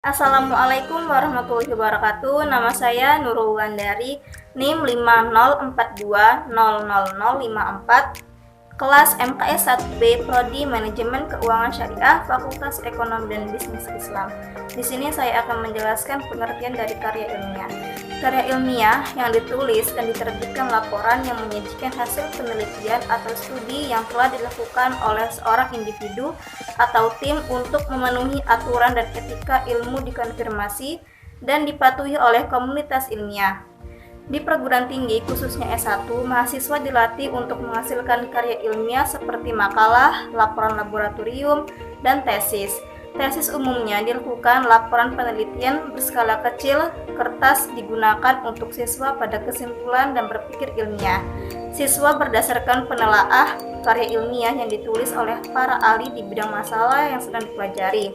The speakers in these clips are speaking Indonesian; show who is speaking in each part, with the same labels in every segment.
Speaker 1: Assalamualaikum warahmatullahi wabarakatuh. Nama saya Nurul Wulandari, NIM 504200054, kelas MKS 1B, Prodi Manajemen Keuangan Syariah, Fakultas Ekonomi dan Bisnis Islam. Di sini saya akan menjelaskan pengertian dari karya ilmiah. Karya ilmiah yang ditulis dan diterbitkan laporan yang menyajikan hasil penelitian atau studi yang telah dilakukan oleh seorang individu atau tim untuk memenuhi aturan dan etika ilmu dikonfirmasi dan dipatuhi oleh komunitas ilmiah. Di perguruan tinggi, khususnya S1, mahasiswa dilatih untuk menghasilkan karya ilmiah seperti makalah, laporan laboratorium, dan tesis. Tesis umumnya dilakukan laporan penelitian berskala kecil, kertas digunakan untuk siswa pada kesimpulan dan berpikir ilmiah. Siswa berdasarkan penelaah karya ilmiah yang ditulis oleh para ahli di bidang masalah yang sedang dipelajari.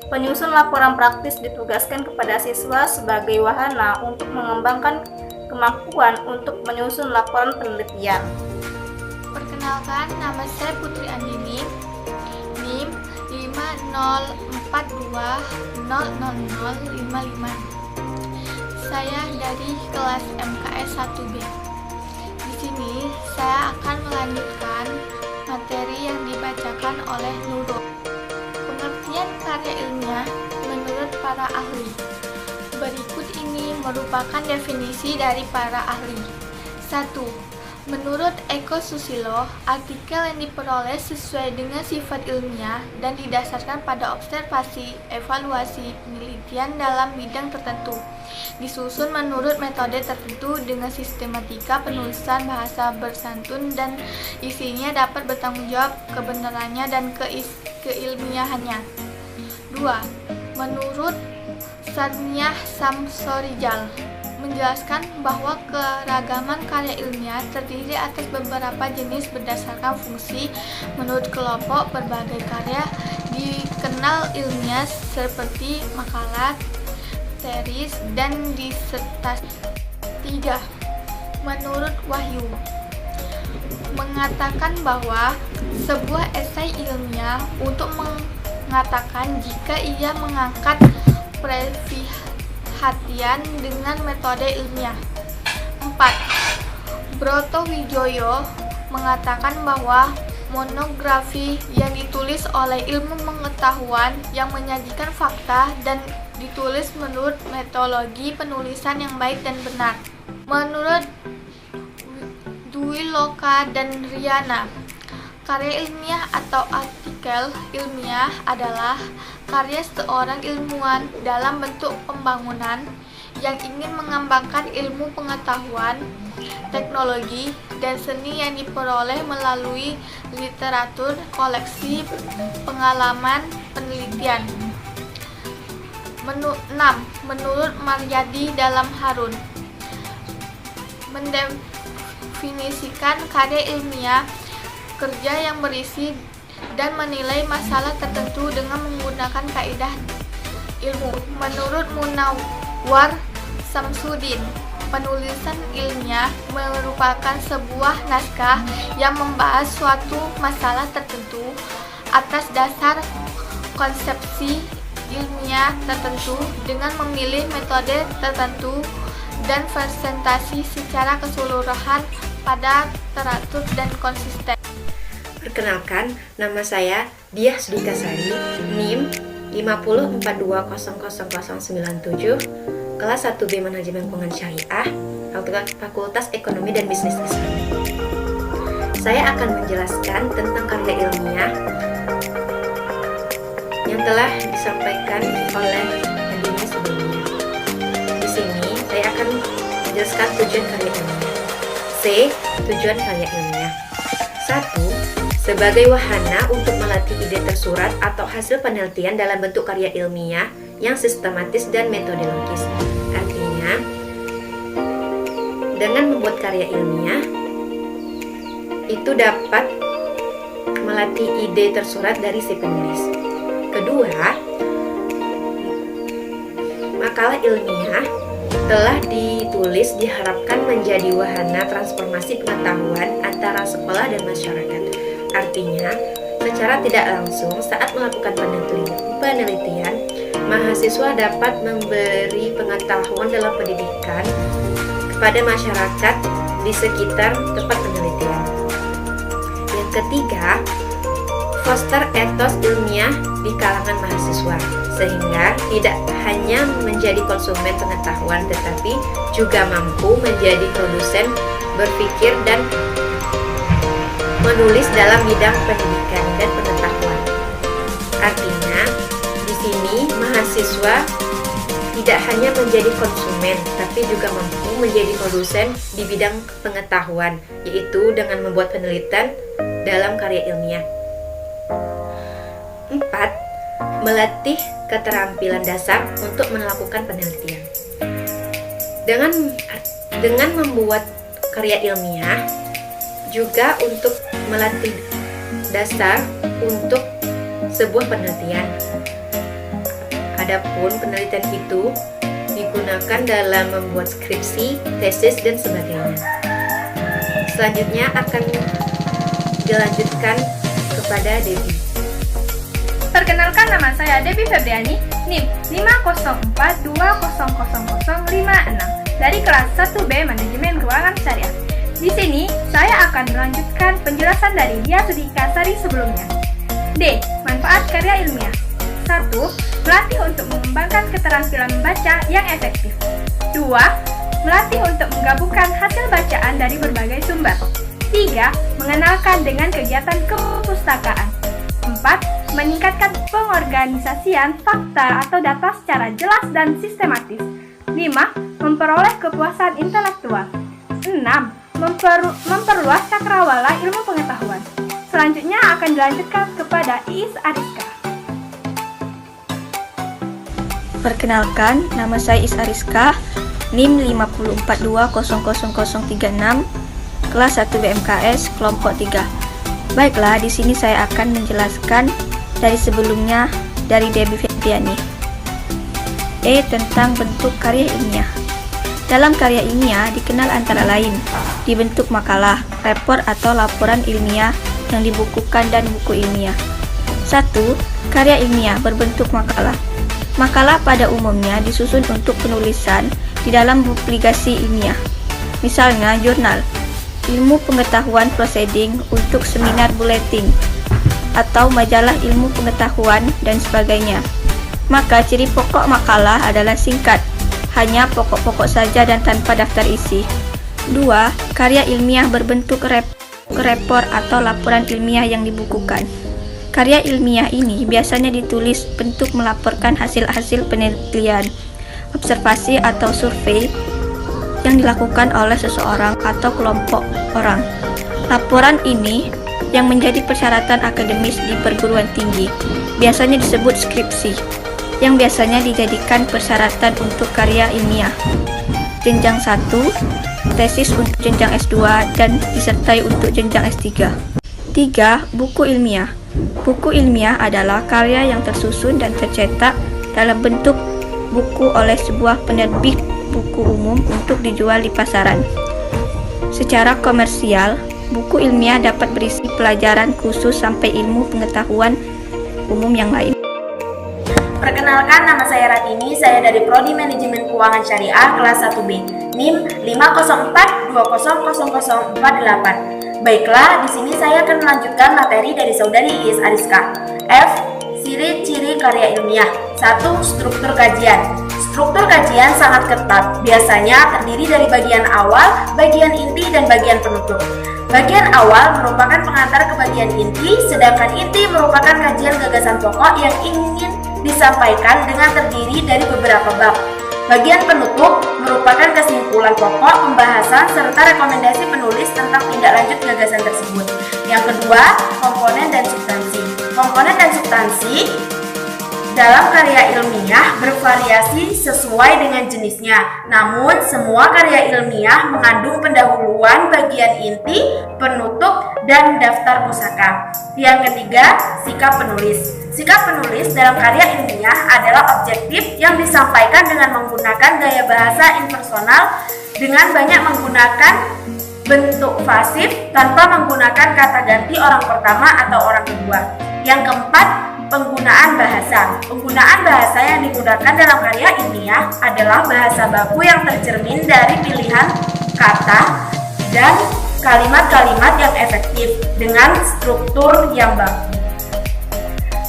Speaker 1: Penyusun laporan praktis ditugaskan kepada siswa sebagai wahana untuk mengembangkan kemampuan untuk menyusun laporan penelitian.
Speaker 2: Perkenalkan, nama saya Putri Andini, NIM 504200055. Saya dari kelas MKS 1B. Di sini saya akan melanjutkan materi yang dibacakan oleh Nurul. Pengertian karya ilmiah menurut para ahli. Berikut ini merupakan definisi dari para ahli. 1. Menurut Eko Susilo, artikel yang diperoleh sesuai dengan sifat ilmiah dan didasarkan pada observasi, evaluasi, penelitian dalam bidang tertentu. Disusun menurut metode tertentu dengan sistematika penulisan bahasa bersantun dan isinya dapat bertanggung jawab kebenarannya dan keilmiahannya. 2. Menurut Saniyah Samsorijal, menjelaskan bahwa keragaman karya ilmiah terdiri atas beberapa jenis berdasarkan fungsi. Menurut kelompok, berbagai karya dikenal ilmiah seperti makalah, tesis, dan disertasi. 3. Menurut Wahyu, mengatakan bahwa sebuah esai ilmiah untuk mengatakan jika ia mengangkat perhatian dengan metode ilmiah. 4. Broto Wijoyo mengatakan bahwa monografi yang ditulis oleh ilmu pengetahuan yang menyajikan fakta dan ditulis menurut metodologi penulisan yang baik dan benar. Menurut Dwi Loka dan Riana, karya ilmiah atau artikel ilmiah adalah karya seorang ilmuwan dalam bentuk pembangunan yang ingin mengembangkan ilmu pengetahuan, teknologi, dan seni yang diperoleh melalui literatur, koleksi, pengalaman, penelitian. 6. Menurut Maryadi dalam Harun, mendefinisikan karya ilmiah kerja yang berisi dan menilai masalah tertentu dengan menggunakan kaidah ilmu. Menurut Munawwar Samsudin, penulisan ilmiah merupakan sebuah naskah yang membahas suatu masalah tertentu atas dasar konsepsi ilmiah tertentu dengan memilih metode tertentu dan presentasi secara keseluruhan pada teratur dan konsisten.
Speaker 3: Perkenalkan, nama saya Diah Sudikasari, NIM 504200097, kelas 1B Manajemen Keuangan Syariah, Fakultas Ekonomi dan Bisnis Islam. Saya akan menjelaskan tentang karya ilmiah yang telah disampaikan oleh Andini sebelumnya. Di sini saya akan menjelaskan tujuan karya ilmiah. C. Tujuan karya ilmiah. 1. Sebagai wahana untuk melatih ide tersurat atau hasil penelitian dalam bentuk karya ilmiah yang sistematis dan metodologis. Artinya, dengan membuat karya ilmiah, itu dapat melatih ide tersurat dari si penulis. Kedua, makalah ilmiah telah ditulis diharapkan menjadi wahana transformasi pengetahuan antara sekolah dan masyarakat. Artinya, secara tidak langsung saat melakukan penelitian, mahasiswa dapat memberi pengetahuan dalam pendidikan kepada masyarakat di sekitar tempat penelitian. Yang ketiga, foster etos ilmiah di kalangan mahasiswa, sehingga tidak hanya menjadi konsumen pengetahuan tetapi juga mampu menjadi produsen berpikir dan menulis dalam bidang pendidikan dan pengetahuan. Artinya, di sini mahasiswa tidak hanya menjadi konsumen, tapi juga mampu menjadi produsen di bidang pengetahuan, yaitu dengan membuat penelitian dalam karya ilmiah. 4. Melatih keterampilan dasar untuk melakukan penelitian. Dengan membuat karya ilmiah, juga untuk melatih dasar untuk sebuah penelitian. Adapun penelitian itu digunakan dalam membuat skripsi, tesis, dan sebagainya. Selanjutnya akan dilanjutkan kepada Debbie.
Speaker 2: Perkenalkan, nama saya Debbie Febriani, NIM 504200056 dari kelas 1B Manajemen Keuangan Syariah. Di sini, saya akan melanjutkan penjelasan dari Dia Sudika Sari sebelumnya. D. Manfaat karya ilmiah. 1. Melatih untuk mengembangkan keterampilan membaca yang efektif. 2. Melatih untuk menggabungkan hasil bacaan dari berbagai sumber. 3. Mengenalkan dengan kegiatan kepustakaan. 4. Meningkatkan pengorganisasian fakta atau data secara jelas dan sistematis. 5. Memperoleh kepuasan intelektual. 6. Memperluas cakrawala ilmu pengetahuan. Selanjutnya akan dilanjutkan kepada Iis Ariska.
Speaker 1: Perkenalkan, nama saya Iis Ariska, NIM 504200036, kelas 1 BMKS, kelompok 3. Baiklah, di sini saya akan menjelaskan dari sebelumnya dari Debbie Febriani. E. Tentang bentuk karya ilmiah. Dalam karya ilmiah dikenal antara lain dibentuk makalah, report atau laporan ilmiah yang dibukukan dan buku ilmiah. 1. Karya ilmiah berbentuk makalah. Makalah pada umumnya disusun untuk penulisan di dalam publikasi ilmiah. Misalnya jurnal, ilmu pengetahuan proceeding untuk seminar buletin, atau majalah ilmu pengetahuan dan sebagainya. Maka ciri pokok makalah adalah singkat, hanya pokok-pokok saja dan tanpa daftar isi. 2. Karya ilmiah berbentuk report atau laporan ilmiah yang dibukukan. Karya ilmiah ini biasanya ditulis bentuk melaporkan hasil-hasil penelitian, observasi atau survei yang dilakukan oleh seseorang atau kelompok orang. Laporan ini yang menjadi persyaratan akademis di perguruan tinggi biasanya disebut skripsi, yang biasanya dijadikan persyaratan untuk karya ilmiah. Jenjang 1, tesis untuk jenjang S2 dan disertai untuk jenjang S3. 3. Buku ilmiah. Buku ilmiah adalah karya yang tersusun dan tercetak dalam bentuk buku oleh sebuah penerbit buku umum untuk dijual di pasaran. Secara komersial, buku ilmiah dapat berisi pelajaran khusus sampai ilmu pengetahuan umum yang lain.
Speaker 4: Perkenalkan, nama saya Ratini, saya dari Prodi Manajemen Keuangan Syariah kelas 1B, NIM 504200048. Baiklah, di sini saya akan melanjutkan materi dari saudari Iis Ariska. F. Ciri-ciri karya ilmiah. 1. Struktur kajian. Struktur kajian sangat ketat, biasanya terdiri dari bagian awal, bagian inti, dan bagian penutup. Bagian awal merupakan pengantar ke bagian inti, sedangkan inti merupakan kajian gagasan pokok yang ingin disampaikan dengan terdiri dari beberapa bab. Bagian penutup merupakan kesimpulan pokok, pembahasan, serta rekomendasi penulis tentang tindak lanjut gagasan tersebut. Yang kedua, komponen dan substansi. Komponen dan substansi dalam karya ilmiah bervariasi sesuai dengan jenisnya. Namun, semua karya ilmiah mengandung pendahuluan bagian inti, penutup, dan daftar pusaka. Yang ketiga, sikap penulis. Sikap penulis dalam karya ilmiah adalah objektif yang disampaikan dengan menggunakan gaya bahasa impersonal dengan banyak menggunakan bentuk pasif tanpa menggunakan kata ganti orang pertama atau orang kedua. Yang keempat, Penggunaan bahasa. Penggunaan bahasa yang digunakan dalam karya ilmiah adalah bahasa baku yang tercermin dari pilihan kata dan kalimat-kalimat yang efektif dengan struktur yang baku.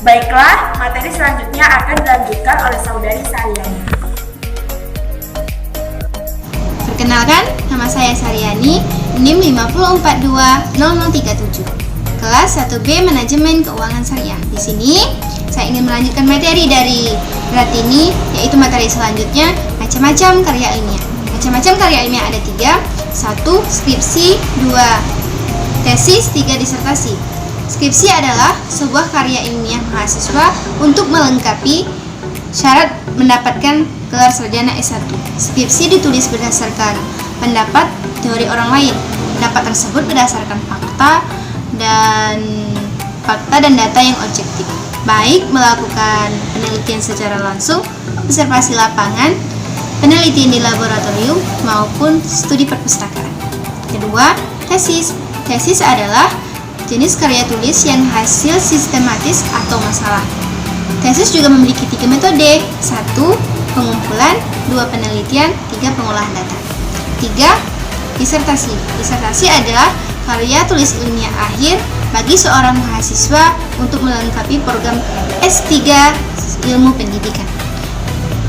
Speaker 4: Baiklah, materi selanjutnya akan dilanjutkan oleh saudari Saryani.
Speaker 5: Perkenalkan, nama saya Saryani, NIM 504200037. Kelas 1B Manajemen Keuangan Syariah. Di sini saya ingin melanjutkan materi dari Ratini, yaitu materi selanjutnya macam-macam karya ilmiah. Macam-macam karya ilmiah ada 3, 1 skripsi, 2 tesis, 3 disertasi. Skripsi adalah sebuah karya ilmiah mahasiswa untuk melengkapi syarat mendapatkan gelar sarjana S1. Skripsi ditulis berdasarkan pendapat teori orang lain. Pendapat tersebut berdasarkan fakta dan data yang objektif, baik melakukan penelitian secara langsung, observasi lapangan, penelitian di laboratorium, maupun studi perpustakaan. Kedua, tesis. Tesis adalah jenis karya tulis yang hasil sistematis atau masalah. Tesis juga memiliki 3 metode: 1. Pengumpulan, 2. Penelitian, 3. Pengolahan data. 3. Disertasi. Disertasi adalah karya tulis ilmiah akhir bagi seorang mahasiswa untuk melengkapi program S3 Ilmu Pendidikan.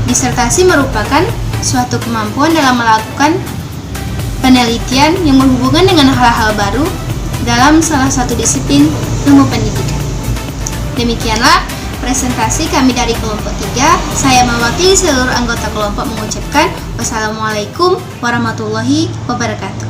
Speaker 5: Disertasi merupakan suatu kemampuan dalam melakukan penelitian yang berhubungan dengan hal-hal baru dalam salah satu disiplin ilmu pendidikan. Demikianlah presentasi kami dari kelompok 3. Saya mewakili seluruh anggota kelompok mengucapkan wassalamualaikum warahmatullahi wabarakatuh.